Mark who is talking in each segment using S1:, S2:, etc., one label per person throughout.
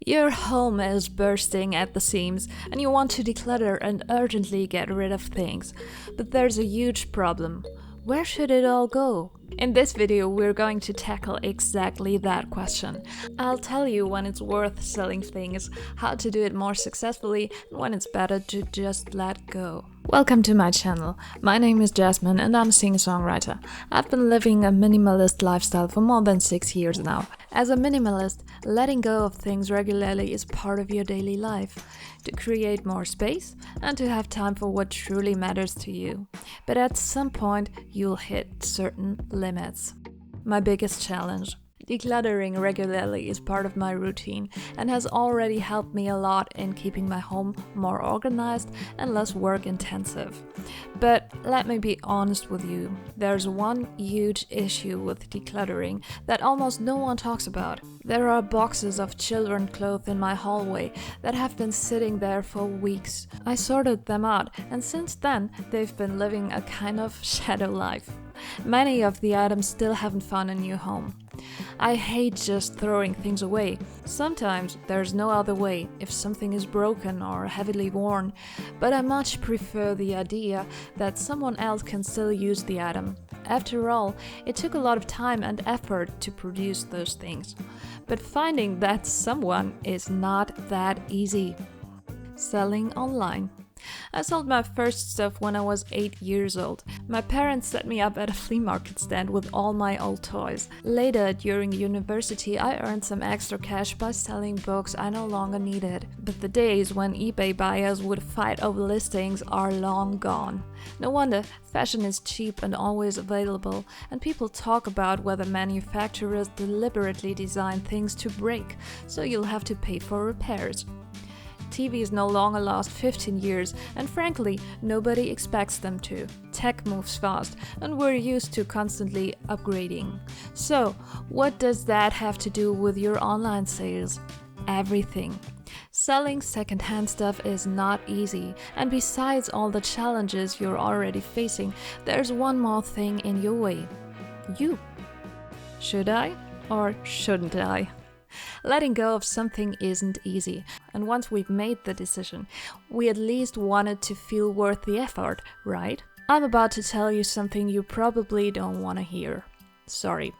S1: Your home is bursting at the seams and you want to declutter and urgently get rid of things. But there's a huge problem. Where should it all go? In this video, we're going to tackle exactly that question. I'll tell you when it's worth selling things, how to do it more successfully, and when it's better to just let go. Welcome to my channel. My name is Jasmine and I'm a singer-songwriter. I've been living a minimalist lifestyle for more than 6 years now. As a minimalist, letting go of things regularly is part of your daily life, to create more space and to have time for what truly matters to you. But at some point, you'll hit certain limits. My biggest challenge. Decluttering regularly is part of my routine and has already helped me a lot in keeping my home more organized and less work intensive. But let me be honest with you, there's one huge issue with decluttering that almost no one talks about. There are boxes of children's clothes in my hallway that have been sitting there for weeks. I sorted them out, and since then they've been living a kind of shadow life. Many of the items still haven't found a new home. I hate just throwing things away. Sometimes there's no other way if something is broken or heavily worn, but I much prefer the idea that someone else can still use the item. After all, it took a lot of time and effort to produce those things. But finding that someone is not that easy. Selling online. I sold my first stuff when I was 8 years old. My parents set me up at a flea market stand with all my old toys. Later, during university, I earned some extra cash by selling books I no longer needed. But the days when eBay buyers would fight over listings are long gone. No wonder fashion is cheap and always available, and people talk about whether manufacturers deliberately design things to break, so you'll have to pay for repairs. TVs no longer last 15 years, and frankly, nobody expects them to. Tech moves fast, and we're used to constantly upgrading. So, what does that have to do with your online sales? Everything. Selling secondhand stuff is not easy, and besides all the challenges you're already facing, there's one more thing in your way. You. Should I or shouldn't I? Letting go of something isn't easy, and once we've made the decision, we at least want it to feel worth the effort, right? I'm about to tell you something you probably don't want to hear. Sorry.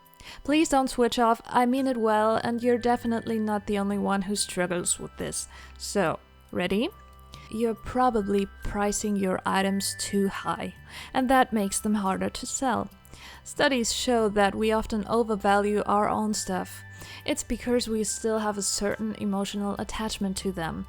S1: Please don't switch off, I mean it well, and you're definitely not the only one who struggles with this. So, ready? You're probably pricing your items too high, and that makes them harder to sell. Studies show that we often overvalue our own stuff. It's because we still have a certain emotional attachment to them.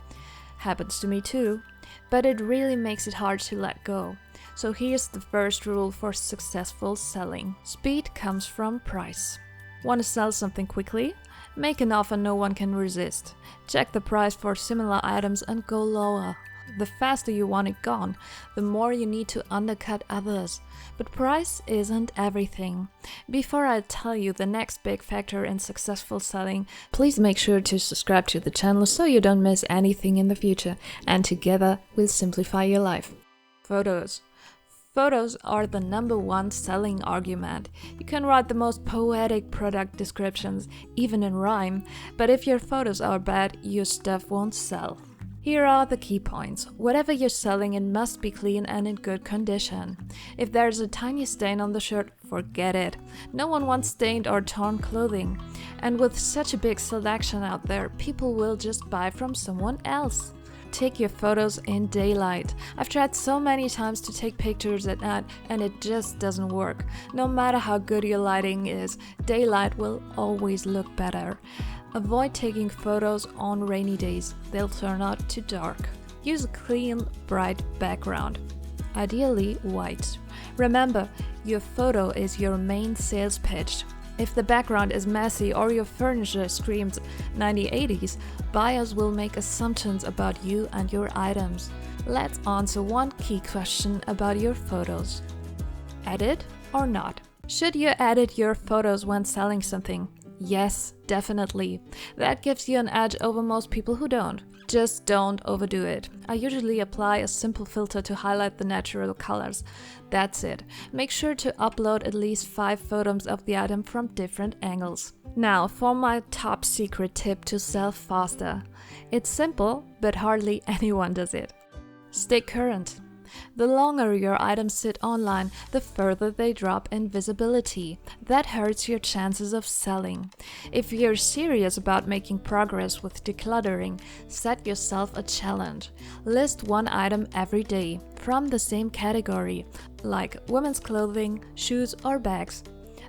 S1: Happens to me too, but it really makes it hard to let go. So here's the first rule for successful selling. Speed comes from price. Want to sell something quickly? Make an offer no one can resist. Check the price for similar items and go lower. The faster you want it gone, the more you need to undercut others. But price isn't everything. Before I tell you the next big factor in successful selling, please make sure to subscribe to the channel so you don't miss anything in the future, and together we'll simplify your life. Photos. Photos are the #1 selling argument. You can write the most poetic product descriptions, even in rhyme, but if your photos are bad, your stuff won't sell. Here are the key points. Whatever you're selling, it must be clean and in good condition. If there's a tiny stain on the shirt, forget it. No one wants stained or torn clothing. And with such a big selection out there, people will just buy from someone else. Take your photos in daylight. I've tried so many times to take pictures at night and it just doesn't work. No matter how good your lighting is, daylight will always look better. Avoid taking photos on rainy days, they'll turn out too dark. Use a clean, bright background, ideally white. Remember, your photo is your main sales pitch. If the background is messy or your furniture screams 1980s, buyers will make assumptions about you and your items. Let's answer one key question about your photos. Edit or not? Should you edit your photos when selling something? Yes, definitely. That gives you an edge over most people who don't. Just don't overdo it. I usually apply a simple filter to highlight the natural colors. That's it. Make sure to upload at least 5 photos of the item from different angles. Now for my top secret tip to sell faster. It's simple, but hardly anyone does it. Stay current. The longer your items sit online, the further they drop in visibility. That hurts your chances of selling. If you're serious about making progress with decluttering, set yourself a challenge. List one item every day from the same category, like women's clothing, shoes, or bags.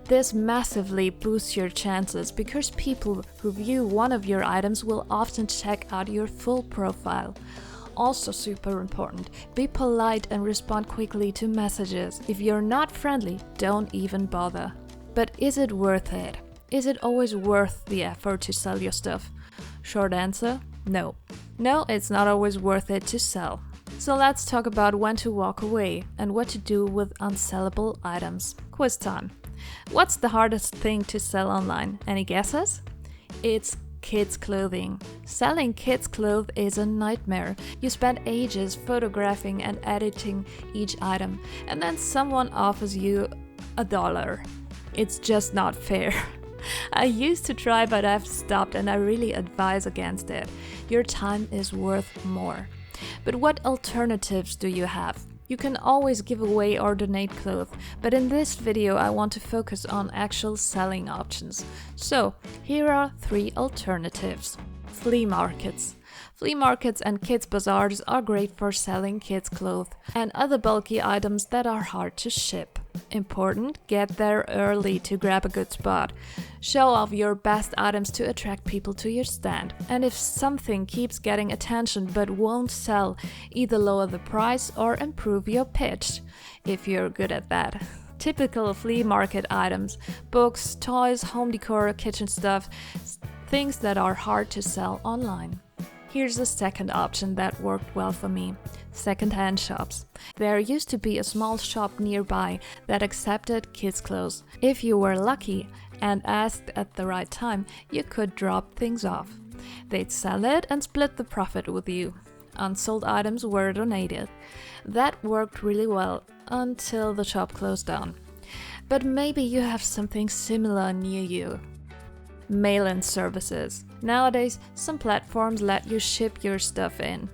S1: This massively boosts your chances because people who view one of your items will often check out your full profile. Also super important, be polite and respond quickly to messages. If you're not friendly, don't even bother. But is it worth it? Is it always worth the effort to sell your stuff? Short answer, no. No, it's not always worth it to sell. So let's talk about when to walk away and what to do with unsellable items. Quiz time. What's the hardest thing to sell online? Any guesses? It's kids' clothing. Selling kids' clothes is a nightmare. You spend ages photographing and editing each item, and then someone offers you $1. It's just not fair. I used to try, but I've stopped, and I really advise against it. Your time is worth more. But what alternatives do you have? You can always give away or donate clothes, but in this video I want to focus on actual selling options. So, here are 3 alternatives. Flea markets. Flea markets and kids' bazaars are great for selling kids' clothes and other bulky items that are hard to ship. Important, get there early to grab a good spot. Show off your best items to attract people to your stand. And if something keeps getting attention but won't sell, either lower the price or improve your pitch, if you're good at that. Typical flea market items: books, toys, home decor, kitchen stuff, things that are hard to sell online. Here's a second option that worked well for me: secondhand shops. There used to be a small shop nearby that accepted kids' clothes. If you were lucky and asked at the right time, you could drop things off. They'd sell it and split the profit with you. Unsold items were donated. That worked really well until the shop closed down. But maybe you have something similar near you. Mail-in services. Nowadays, some platforms let you ship your stuff in,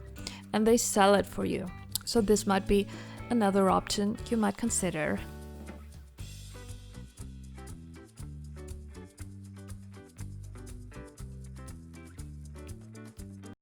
S1: and they sell it for you. So this might be another option you might consider.